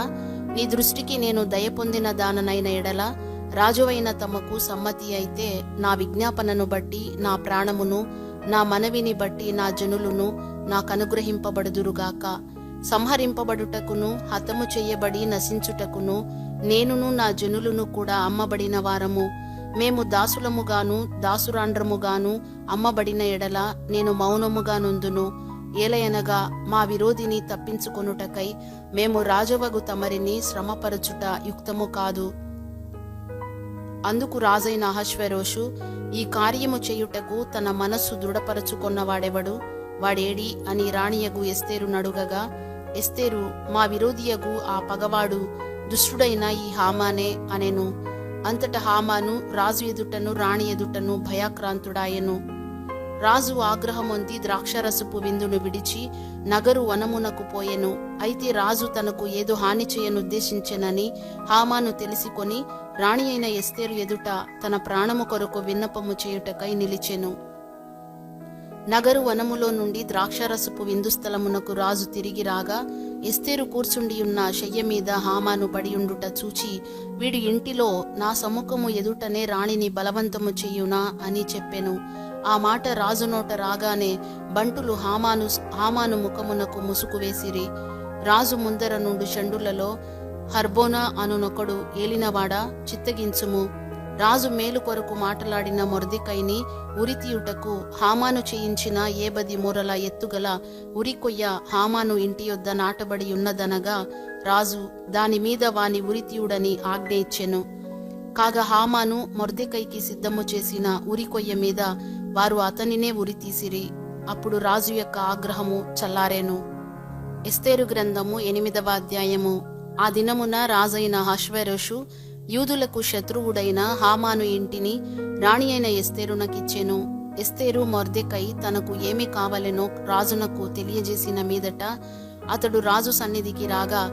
నీ దృష్టికి నేను దయ పొందిన దాననైన ఎడల రాజువైన తమకు సమ్మతి అయితే నా విజ్ఞాపనను బట్టి నా ప్రాణమును, నా మనవిని బట్టి నా జనులను నాకనుగ్రహింపబడుదురుగాక. సంహరింపబడుటకును హతము చెయ్యబడి నశించుటకును నేనును నా జనులను కూడా అమ్మబడిన వారము. మేము దాసులముగాను దాసురాండ్రముగాను అమ్మబడిన ఎడల నేను మౌనముగా నుందును. ఏలయనగా మా విరోధిని తప్పించుకొనుటకై మేము రాజవగు తమరిని శ్రమపరచుట యుక్తము కాదు. అందుకు రాజైన అహష్వేరోషు, ఈ కార్యము చేయుటకు తన మనస్సు దృఢపరచుకొన్నవాడెవడు? వాడేడి అని రాణియగు ఎస్తేరు నడుగగా, ఎస్తేరు, మా విరోధియగు ఆ పగవాడు దుష్టుడైన ఈ హామానే అనెను. అంతట హామాను రాజు ఎదుటను రాణి ఎదుటను భయాక్రాంతుడాయెను. రాజు ఆగ్రహమొంది ద్రాక్షరసపు విందును విడిచి నగరు వనమునకు పోయెను. అయితే రాజు తనకు ఏదో హాని చేయనుద్దేశించెనని హామాను తెలిసికొని రాణి అయిన ఎస్తేరు ఎదుట తన ప్రాణము కొరకు విన్నపము చేయుటకై నిలిచెను. నగరు వనములో నుండి ద్రాక్షరసపు విందుస్థలమునకు రాజు తిరిగి రాగా, ఎస్తేరు కూర్చుండియున్న శయ్య మీద హామాను పడియుండుట చూచి, వీడి ఇంటిలో నా సముఖము ఎదుటనే రాణిని బలవంతము చెయ్యునా అని చెప్పెను. ఆ మాట రాజు నోట రాగానే బంటులు హామాను ముఖమునకు ముసుగు వేసిరి. రాజు ముందర నుండి షండులలో, హర్బోనా అనునొకడు ఏలినవాడా, చిత్తగించుము. రాజు మేలు కొరకు మాటలాడిన మొర్దెకైని ఉరితీయుటకు హామాను చేయించిన 10 మూరల ఎత్తుగల ఉరికొయ్య హామాను ఇంటి యొద్ద నాటబడి ఉన్నదనగా, రాజు దానిమీద వాని ఉరితీయుడని ఆజ్ఞ ఇచ్చెను. కాగా హామాను మొర్దెకైకి సిద్ధము చేసిన ఉరికొయ్య మీద వారు అతనినే ఉరితీసిరి. అప్పుడు రాజు యొక్క ఆగ్రహము చల్లారెను. ఎస్తేరు గ్రంథము 8వ అధ్యాయము. ఆ దినమున రాజైన అహష్వేరోషు యూదులకు శత్రువుడైన హామాను ఇంటిని రాణి అయిన ఎస్తేరునకిచ్చెను. ఎస్తేరు మొర్దెకై తనకు ఏమి కావలెనో రాజునకు తెలియజేసిన మీదట అతడు రాజు సన్నిధికి రాగా,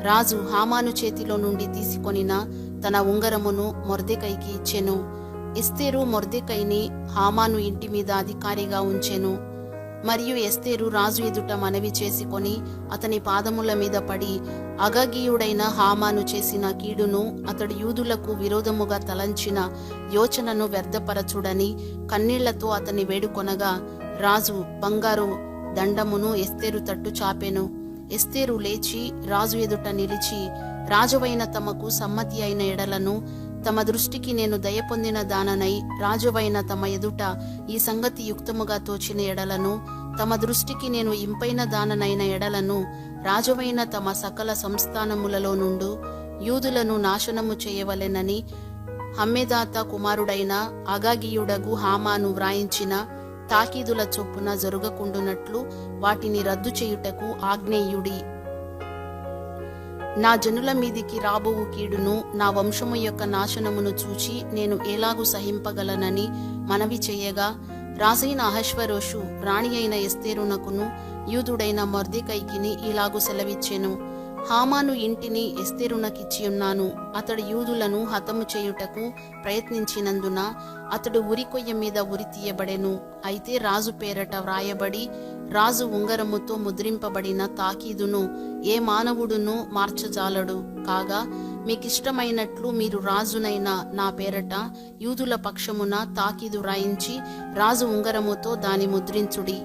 రాజు హామాను చేతిలో నుండి తీసుకొనిన తన ఉంగరమును మొర్దెకైకి ఇచ్చెను. ఎస్తేరు మొర్దెకైని హామాను ఇంటి మీద అధికారిగా ఉంచెను. మరియు ఎస్తేరు రాజు ఎదుట మనవి చేసుకొని అతని పాదముల మీద పడి, అగగీయుడైన హామాను చేసిన కీడును, అతడు యూదులకు విరోధముగా తలంచిన యోచనను వ్యర్థపరచుడని కన్నీళ్లతో అతని వేడుకొనగా, రాజు బంగారు దండమును ఎస్తేరు తట్టు చాపెను. ఎస్తేరు లేచి రాజు ఎదుట నిలిచి, రాజువైన తమకు సమ్మతి అయిన ఎడలను, తమ దృష్టికి నేను దయ పొందిన దాననై రాజువైన తమ ఎదుట ఈ సంగతి యుక్తముగా తోచిన ఎడలను, తమ దృష్టికి నేను ఇంపైన దాననైన ఎడలను, రాజువైన తమ సకల సంస్థానములలో నుండు యూదులను నాశనము చేయవలెనని హమ్మెదాత కుమారుడైన అగాగీయుడగు హామాను వ్రాయించిన తాకీదుల చొప్పున జరుగకుండునట్లు వాటిని రద్దు చేయుటకు ఆజ్ఞేయుడి. నా జనుల మీదికి రాబోవు కీడును, నా వంశము యొక్క నాశనమును చూచి నేను ఎలాగు సహింపగలనని మనవి చేయగా, రాజైన అహష్వేరోషు రాణి అయిన ఎస్తేరునకును యూదుడైన మొర్దెకైకిని ఇలాగు సెలవిచ్చెను, హామాను ఇంటిని ఎస్తేరునకిచ్చి ఉన్నాను. అతడు యూదులను హతము చేయుటకు ప్రయత్నించినందున అతడు ఉరికొయ్య మీద ఉరి తీయబడెను. అయితే రాజు పేరట వ్రాయబడి రాజు ఉంగరముతో ముద్రింపబడిన తాకీదును ఏ మానవుడును మార్చజాలడు. కాగా మీకిష్టమైనట్లు మీరు రాజునైన నా పేరట యూదుల పక్షమున తాకీదు వ్రాయించి రాజు ఉంగరముతో దాని ముద్రించుడి.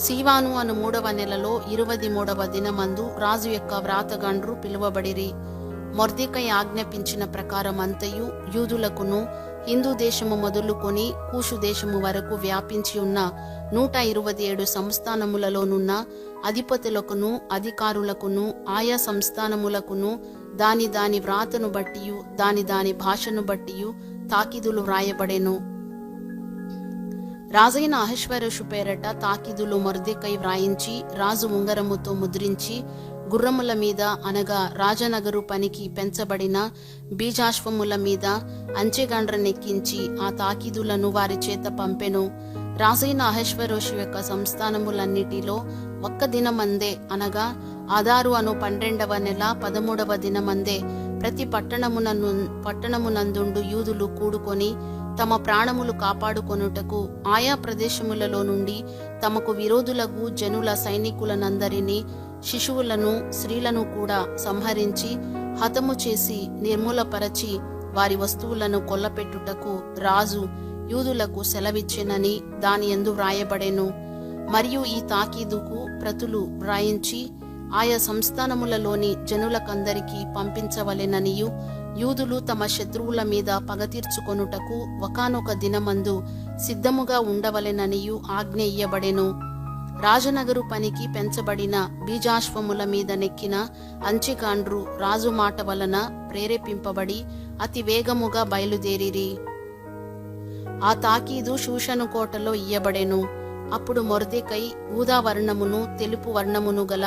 సీవాను అను 3వ నెలలో 23వ దినమందు రాజు యొక్క వ్రాతగాండ్రు పిలువబడిరి. మొర్దెకై ఆజ్ఞాపించిన ప్రకారం అంతయు యూదులకును హిందూ దేశము మొదలుకొని కూషు దేశము వరకు వ్యాపించి ఉన్న 127 సంస్థానములలోనున్న అధిపతులకును అధికారులకును ఆయా సంస్థానములకును దాని దాని వ్రాతను బట్టియు దాని దాని భాషను బట్టియు తాకీదులు వ్రాయబడెను. రాజైన అహష్వేరోషు పేరట తాకీదులు మొర్దెకై వ్రాయించి రాజు ఉంగరముతో ముద్రించి గుర్రముల మీద అనగా రాజనగరు పనికి పెంచబడిన బీజాశ్వముల మీద అంచెగండ్రనెక్కించి ఆ తాకీదులను వారి చేత పంపెను. రాజైన అహష్వేరోషు యొక్క సంస్థానములన్నిటిలో ఒక్క దినమందే అనగా ఆదారు అను 12వ నెల 13వ దినమందే ప్రతి పట్టణమునందుండు యూదులు కూడుకొని తమ ప్రాణములు కాపాడుకొనుటకు ఆయా ప్రదేశములలో నుండి తమకు విరోధులకు జనుల సైనికులనందరినీ శిశువులను స్త్రీలను కూడా సంహరించి హతము చేసి నిర్మూలపరచి వారి వస్తువులను కొల్లపెట్టుటకు రాజు యూదులకు సెలవిచ్చెనని దాని యందు వ్రాయబడెను. మరియు ఈ తాకీదుకు ప్రతులు వ్రాయించి ఆయా సంస్థానములలోని జనులకందరికీ పంపించవలెననియు యూదులు తమ శత్రువుల మీద పగ తీర్చుకొనుటకు ఒకానొక దినమందు సిద్ధముగా ఉండవలెననియు ఆజ్ఞ ఇయ్యబడెను. రాజనగరు పనికి పెంచబడిన బీజాశ్వముల మీద నెక్కిన అంచెగాండ్రు రాజు మాట వలన ప్రేరేపింపబడి అతి వేగముగా బయలుదేరిరి. ఆ తాకీదు షూషను కోటలో ఇయ్యబడెను. అప్పుడు మొర్దెకై ఊదావర్ణమును తెలుపు వర్ణమును గల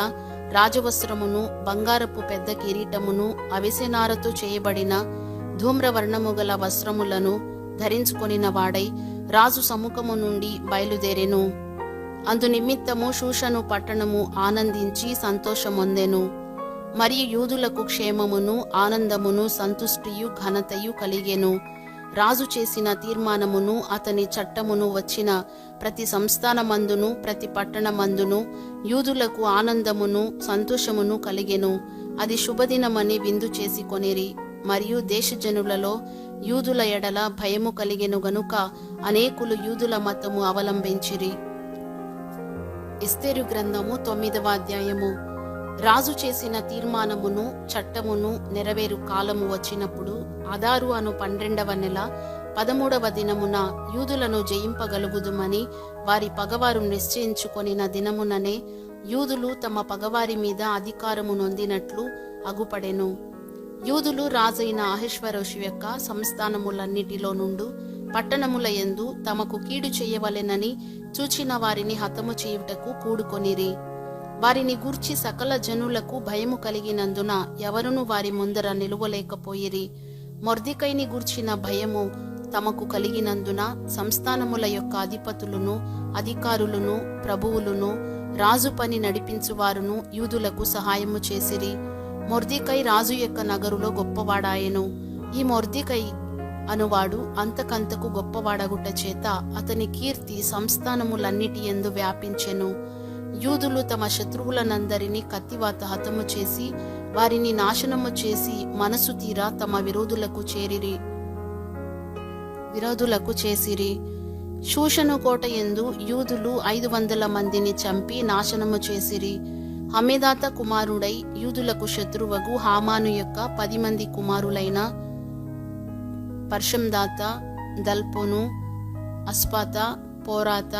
రాజవస్త్రమును బంగారపు పెద్ద కిరీటమును అవిసెనారతో చేయబడిన ధూమ్రవర్ణము గల వస్త్రములను ధరించుకొనిన వాడై రాజు సముఖము నుండి బయలుదేరెను. అందు నిమిత్తము షూషను పట్టణము ఆనందించి సంతోషమొందెను. మరియు యూదులకు క్షేమమును ఆనందమును సంతుష్టియు ఘనతయు కలిగెను. రాజు చేసిన తీర్మానమును అతని చట్టమును వచ్చిన ప్రతి సంస్థానమందును ప్రతి పట్టణమందును యూదులకు ఆనందమును సంతోషమును కలిగెను. అది శుభదినమని విందు చేసి కొనిరి. మరియు దేశజనులలో యూదుల ఎడల భయము కలిగెను గనుక అనేకులు యూదుల మతము అవలంబించిరి. ఎస్తేరు గ్రంథము 9వ అధ్యాయము. రాజు చేసిన తీర్మానమును చట్టమును నెరవేరు కాలము వచ్చినప్పుడు ఆదారు అను 12వ నెల 13వ దినమున యూదులను జయింపగలుగుదుమని వారి పగవారు నిశ్చయించుకొనిన దినముననే యూదులు తమ పగవారి మీద అధికారము నొందినట్లు అగుపడెను. యూదులు రాజైన అహష్వేరోషు యొక్క సంస్థానములన్నిటిలో నుండు పట్టణముల యందు తమకు కీడు చేయవలెనని చూచిన వారిని హతము చేయుటకు కూడుకొనిరి. వారిని గూర్చి సకల జనులకు భయము కలిగినందున ఎవరును వారి ముందర నిలువలేకపోయిరి. మొర్దెకైని గూర్చిన భయము తమకు కలిగినందున సంస్థానముల యొక్క అధిపతులను అధికారులను ప్రభువులను రాజు పని నడిపించువారును యూదులకు సహాయము చేసిరి. మొర్దెకై రాజు యొక్క నగరులో గొప్పవాడాయెను. ఈ మొర్దెకై అనువాడు అంతకంతకు గొప్పవాడగుట చేత అతని కీర్తి సంస్థానములన్నిటి యందు వ్యాపించెను. యూదులు తమ శత్రువులనందరినీ కత్తివాత హతము చేసి వారిని నాశనము చేసి మనసు తీరా తమ విరోధులకు చేసిరి. షూషను కోట యందు యూదులు 500 మందిని చంపి నాశనము చేసిరి. హమేదాత కుమారుడై యూదులకు శత్రువగు హామాను యొక్క 10 మంది కుమారులైన పర్షందాత, దల్పోను, అస్పాత, పోరాత,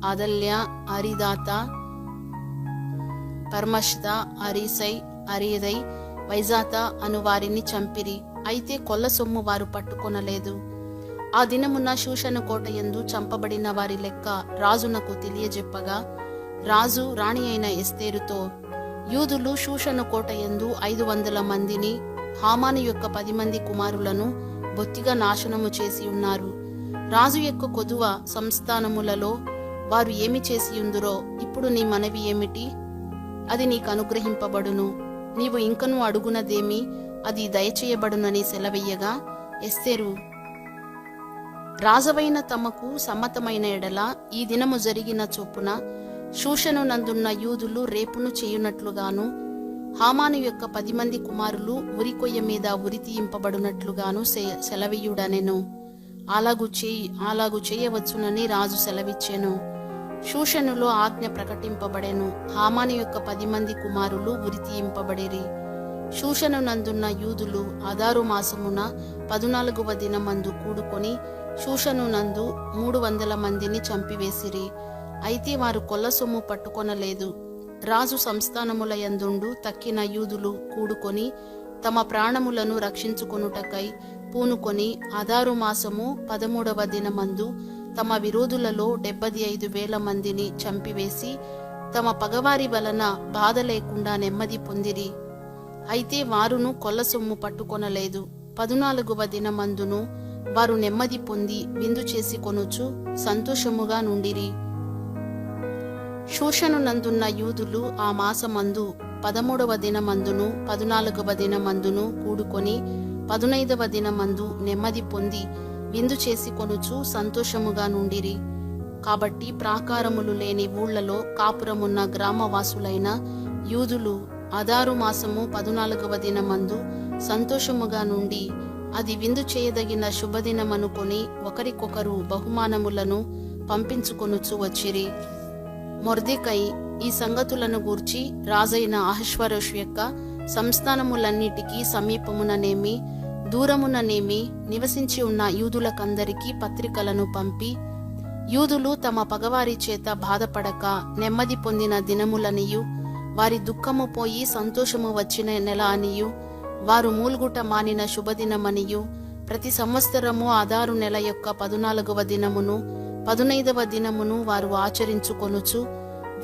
అదల్య, అరిదాత, పర్మష్త, అరీసై, అరీదై, వైజాత అను వారిని చంపిరి. అయితే కొల్ల సొమ్ము వారు పట్టుకొనలేదు. ఆ దినమున షూషను కోట యందు చంపబడిన వారి లెక్క రాజునకు తెలియజెప్పగా రాజు రాణి అయిన ఎస్తేరుతో యూదులు షూషను కోట యందు 500 మందిని హామాను యొక్క 10 మంది కుమారులను బొత్తిగా నాశనము చేసి ఉన్నారు. రాజు యొక్క కొదువ సంస్థానములలో వారు ఏమి చేసియుందురో ఇప్పుడు నీ మనవి ఏమిటి? అది నీకు అనుగ్రహింపబడును. నీవు ఇంకను అడుగునదేమి అది దయచేయబడునని సెలవెయ్యగా ఎస్తేరు రాజవైన తమకు సమ్మతమైన ఎడల ఈ దినము జరిగిన చొప్పున షూషను నందున్న యూదులు రేపును చేయునట్లుగాను హామాను యొక్క 10 మంది కుమారులు ఉరికొయ్య మీద ఉరి తీయింపబడినట్లుగాను సెలవీయుడనెను. అలాగు చేయవచ్చునని రాజు సెలవిచ్చెను. షూషనులో ఆజ్ఞ ప్రకటింపబడెను. హామాను యొక్క 10 మంది కుమారులు ఉరి తీయింపబడిరి. షూషను నందున్న యూదులు ఆదారు మాసమున 14వ దినమందు కూడుకొని షూషను నందు 300 మందిని చంపివేసిరి. అయితే వారు కొల్ల సొమ్ము పట్టుకొనలేదు. రాజు సంస్థానముల యందుండు తక్కిన యూదులు కూడుకొని తమ ప్రాణములను రక్షించుకొనుటకై పూనుకొని ఆదారు మాసము 13వ దినమందు తమ విరోధులలో 75,000 మందిని చంపివేసి తమ పగవారి వలన బాధ లేకుండా నెమ్మది పొందిరి. అయితే వారును కొల్ల సొమ్ము పట్టుకొనలేదు. 14వ దినమందును వారు నెమ్మది పొంది విందు చేసి కొనుచు సంతోషముగా నుండిరి. షూషనునందున్న యూదులు ఆ మాసమందు 13వ దినమందును 14వ దినమందును కూడుకొని 15వ దినమందు నెమ్మది పొంది విందు చేసి కొనుచు సంతోషముగా నుండిరి. కాబట్టి ప్రాకారములు లేని ఊళ్లలో కాపురమున్న గ్రామవాసులైన యూదులు అదారు మాసము 14వ దినమందు సంతోషముగా నుండి అది విందు చేయదగిన శుభదినమనుకొని ఒకరికొకరు బహుమానములను పంపించుకొనుచు వచ్చిరి. మొర్దెకై ఈ సంగతులను గూర్చి రాజైన అహష్వేరోషు యొక్క సంస్థానములన్నిటికీ సమీపముననేమి దూరముననేమి నివసించి ఉన్న యూదులకందరికీ పత్రికలను పంపి, యూదులు తమ పగవారి చేత బాధపడక నెమ్మది పొందిన దినములనియు, వారి దుఃఖము పోయి సంతోషము వచ్చిన నెల అనియు, వారు మూల్గుట మానిన శుభదినమనియు, ప్రతి సంవత్సరము ఆదారు నెల యొక్క 14వ దినమును 15వ దినమును వారు ఆచరించుకొనుచు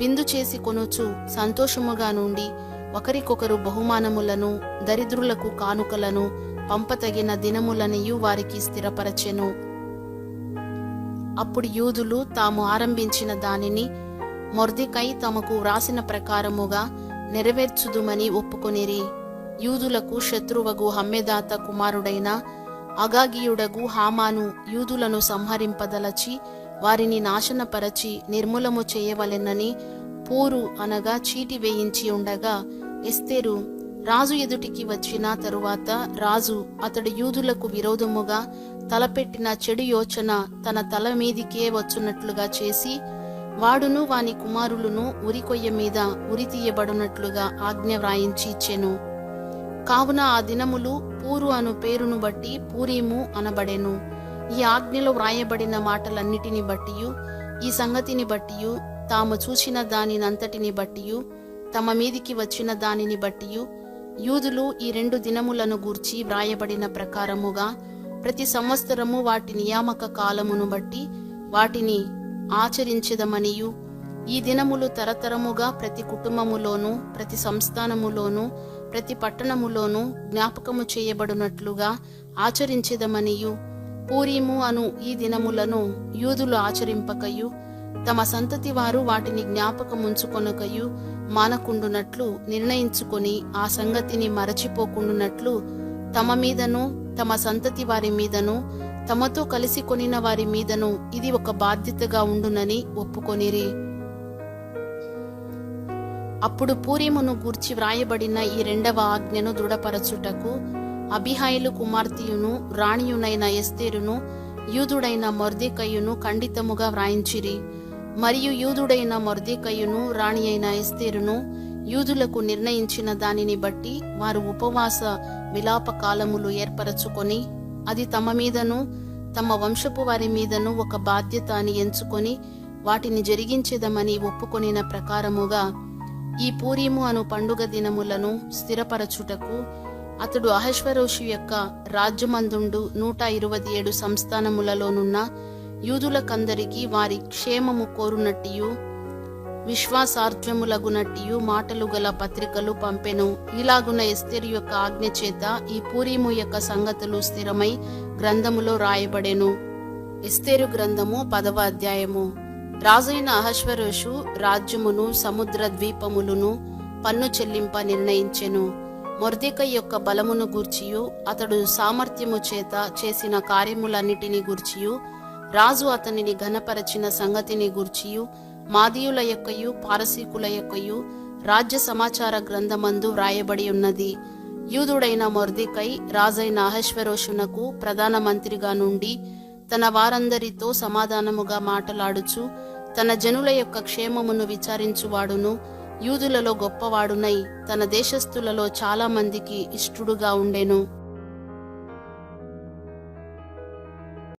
విందు చేసి కొనుచు సంతోషముగా నుండి ఒకరికొకరు బహుమానములను దరిద్రులకు కానుకలను పంపతగిన దినములనియు వారికి స్థిరపరచెను. అప్పుడు యూదులు తాము ఆరంభించిన దానిని మొర్దెకై తమకు వ్రాసిన ప్రకారముగా నెరవేర్చుదుమని ఒప్పుకొనిరి. యూదులకు శత్రువగు హమ్మెదాత కుమారుడైన అగాగీయుడగు హామాను యూదులను సంహరింపదలచి వారిని నాశనపరచి నిర్మూలము చేయవలెనని పూరు అనగా చీటి వేయించి ఉండగా, ఎస్తేరు రాజు ఎదుటికి వచ్చిన తరువాత రాజు అతడు యూదులకు విరోధముగా తలపెట్టిన చెడు యోచన తన తల మీదికే వచ్చున్నట్లుగా చేసి, వాడును వాని కుమారులును ఉరికొయ్య మీద ఉరితీయబడినట్లుగా ఆజ్ఞ వ్రాయించి ఇచ్చెను. కావున ఆ దినములు పూరు అను పేరును బట్టి పూరీము అనబడెను. ఈ ఆజ్ఞలో వ్రాయబడిన మాటలన్నిటిని బట్టియు, ఈ సంగతిని బట్టియు, తాము చూచిన దానినంతటిని బట్టియు, తమ మీదికి వచ్చిన దానిని బట్టియు, యూదులు ఈ 2 దినములను గూర్చి వ్రాయబడిన ప్రకారముగా ప్రతి సంవత్సరము వాటి నియామక కాలమును బట్టి వాటిని ఆచరించెదమనియు, ఈ దినములు తరతరముగా ప్రతి కుటుంబములోను ప్రతి సంస్థానములోను ప్రతి పట్టణములోను జ్ఞాపకము చేయబడినట్లుగా ఆచరించెదమనియు, పూరీము అను ఈ దినములను యూదులు ఆచరింపకయు తమ సంతతి వారు వాటిని జ్ఞాపకముంచుకొనకయు మానకుండునట్లు నిర్ణయించుకొని ఆ సంగతిని మరచిపోకుండునట్లు తమ మీదను తమ సంతతి వారి మీదను తమతో కలిసి కొనిన వారి మీదను ఇది ఒక బాధ్యతగా ఉండునని ఒప్పుకొనిరి. అప్పుడు పూరీమును గూర్చి వ్రాయబడిన ఈ 2వ ఆజ్ఞను దృఢపరచుటకు అబీహైలు కుమార్తెయును రాణియునైన ఎస్తేరును యూదుడైన మొర్దెకయును ఖండితముగా వ్రాయించిరి. మరియు యూదుడైన మొర్దెకయును రాణి అయిన ఎస్తేరును యూదులకు నిర్ణయించిన దానిని బట్టి వారు ఉపవాస విలాప కాలములు ఏర్పరచుకొని అది తమ మీదను తమ వంశపు వారి మీదను ఒక బాధ్యత అని ఎంచుకొని వాటిని జరిగించేదమని ఒప్పుకొనిన ప్రకారముగా ఈ పూరీము అను పండుగ దినములను స్థిరపరచుటకు అతడు అహష్వేరోషు యొక్క రాజ్యమందుండు 127 సంస్థానములలోనున్న యూదులకందరికీ వారి క్షేమము కోరునట్టియు విశ్వాసార్జములగునట్టియు మాటలు గల పత్రికలు పంపెను. ఇలాగున ఎస్తేరు యొక్క ఆజ్ఞ చేత ఈ పూరీము యొక్క సంగతులు స్థిరమై గ్రంథములో రాయబడెను. ఎస్తేరు గ్రంథము 10వ అధ్యాయము. రాజైన అహష్వేరోషు రాజ్యమును సముద్ర ద్వీపములను పన్ను చెల్లింప నిర్ణయించెను. మొర్దెకై యొక్క బలమును గూర్చియు అతడు సామర్థ్యము చేత చేసిన కార్యములన్నిటిని గూర్చియు రాజు అతనిని ఘనపరచిన సంగతిని గూర్చియు మాదీయుల యొక్కయు పారసీకుల యొక్కయు రాజ్య సమాచార గ్రంథమందు వ్రాయబడి ఉన్నది. యూదుడైన మొర్దెకై రాజైన అహష్వేరోషునకు ప్రధానమంత్రిగా నుండి తన వారందరితో సమాధానముగా మాటలాడుచు తన జనుల యొక్క క్షేమమును విచారించువాడును యూదులలో గొప్పవాడునై తన దేశస్థులలో చాలా మందికి ఇష్టుడుగా ఉండెను.